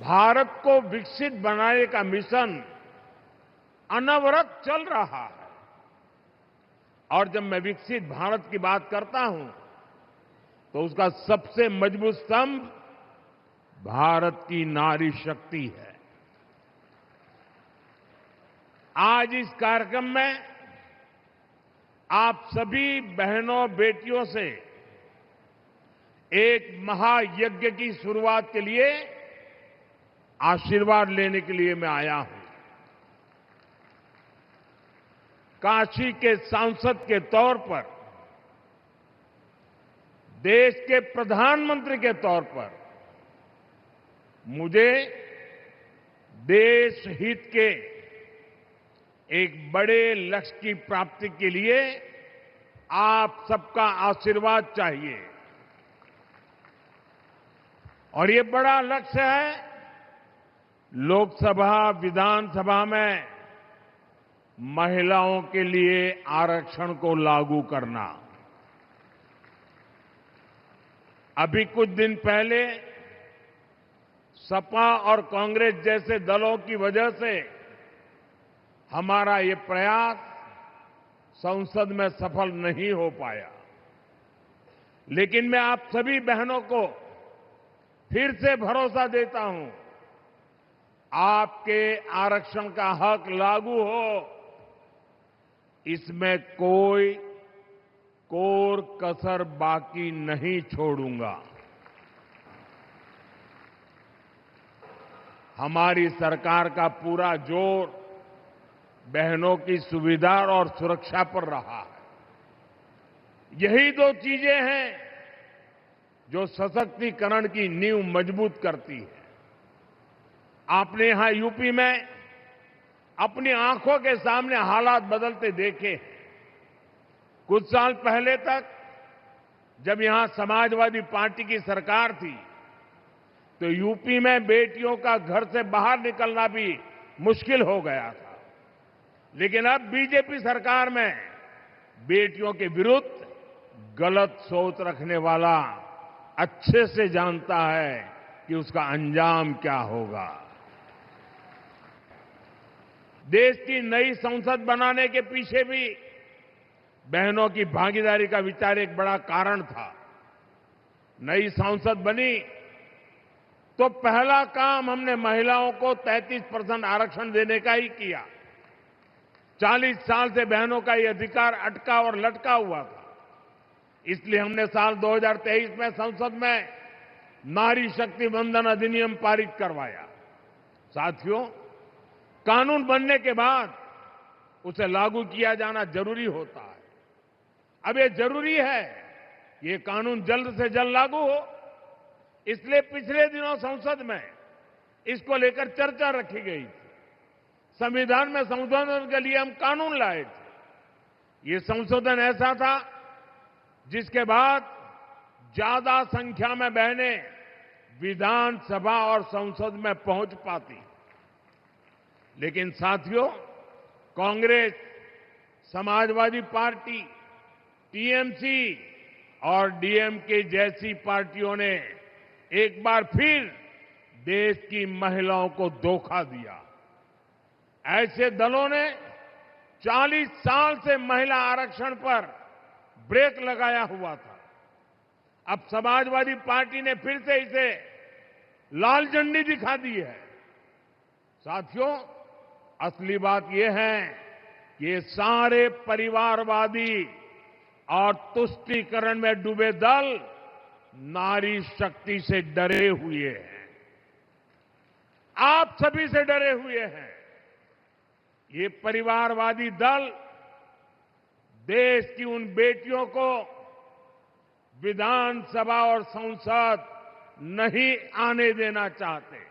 भारत को विकसित बनाने का मिशन अनवरत चल रहा है। और जब मैं विकसित भारत की बात करता हूं तो उसका सबसे मजबूत स्तंभ भारत की नारी शक्ति है। आज इस कार्यक्रम में आप सभी बहनों बेटियों से एक महायज्ञ की शुरुआत के लिए आशीर्वाद लेने के लिए मैं आया हूं। काशी के सांसद के तौर पर, देश के प्रधानमंत्री के तौर पर मुझे देश हित के एक बड़े लक्ष्य की प्राप्ति के लिए आप सबका आशीर्वाद चाहिए। और ये बड़ा लक्ष्य है लोकसभा, विधानसभा में महिलाओं के लिए आरक्षण को लागू करना। अभी कुछ दिन पहले सपा और कांग्रेस जैसे दलों की वजह से हमारा ये प्रयास संसद में सफल नहीं हो पाया। लेकिन मैं आप सभी बहनों को फिर से भरोसा देता हूं, आपके आरक्षण का हक लागू हो, इसमें कोई कोर कसर बाकी नहीं छोड़ूंगा। हमारी सरकार का पूरा जोर बहनों की सुविधा और सुरक्षा पर रहा है। यही दो चीजें हैं जो सशक्तिकरण की नींव मजबूत करती है। आपने यहां यूपी में अपनी आंखों के सामने हालात बदलते देखे हैं। कुछ साल पहले तक जब यहां समाजवादी पार्टी की सरकार थी तो यूपी में बेटियों का घर से बाहर निकलना भी मुश्किल हो गया था। लेकिन अब बीजेपी सरकार में बेटियों के विरुद्ध गलत सोच रखने वाला अच्छे से जानता है कि उसका अंजाम क्या होगा। देश की नई संसद बनाने के पीछे भी बहनों की भागीदारी का विचार एक बड़ा कारण था। नई संसद बनी तो पहला काम हमने महिलाओं को 33% आरक्षण देने का ही किया। 40 साल से बहनों का ये अधिकार अटका और लटका हुआ था। इसलिए हमने साल 2023 में संसद में नारी शक्ति वंदन अधिनियम पारित करवाया। साथियों, कानून बनने के बाद उसे लागू किया जाना जरूरी होता है। अब ये जरूरी है ये कानून जल्द से जल्द लागू हो। इसलिए पिछले दिनों संसद में इसको लेकर चर्चा रखी गई थी। संविधान में संशोधन के लिए हम कानून लाए थे। ये संशोधन ऐसा था जिसके बाद ज्यादा संख्या में बहनें विधानसभा और संसद में पहुंच पाती। लेकिन साथियों, कांग्रेस, समाजवादी पार्टी, टीएमसी और डीएमके जैसी पार्टियों ने एक बार फिर देश की महिलाओं को धोखा दिया। ऐसे दलों ने 40 साल से महिला आरक्षण पर ब्रेक लगाया हुआ था। अब समाजवादी पार्टी ने फिर से इसे लाल झंडी दिखा दी है। साथियों, असली बात यह है कि ये सारे परिवारवादी और तुष्टीकरण में डूबे दल नारी शक्ति से डरे हुए हैं। आप सभी से डरे हुए हैं। ये परिवारवादी दल देश की उन बेटियों को विधानसभा और संसद नहीं आने देना चाहते।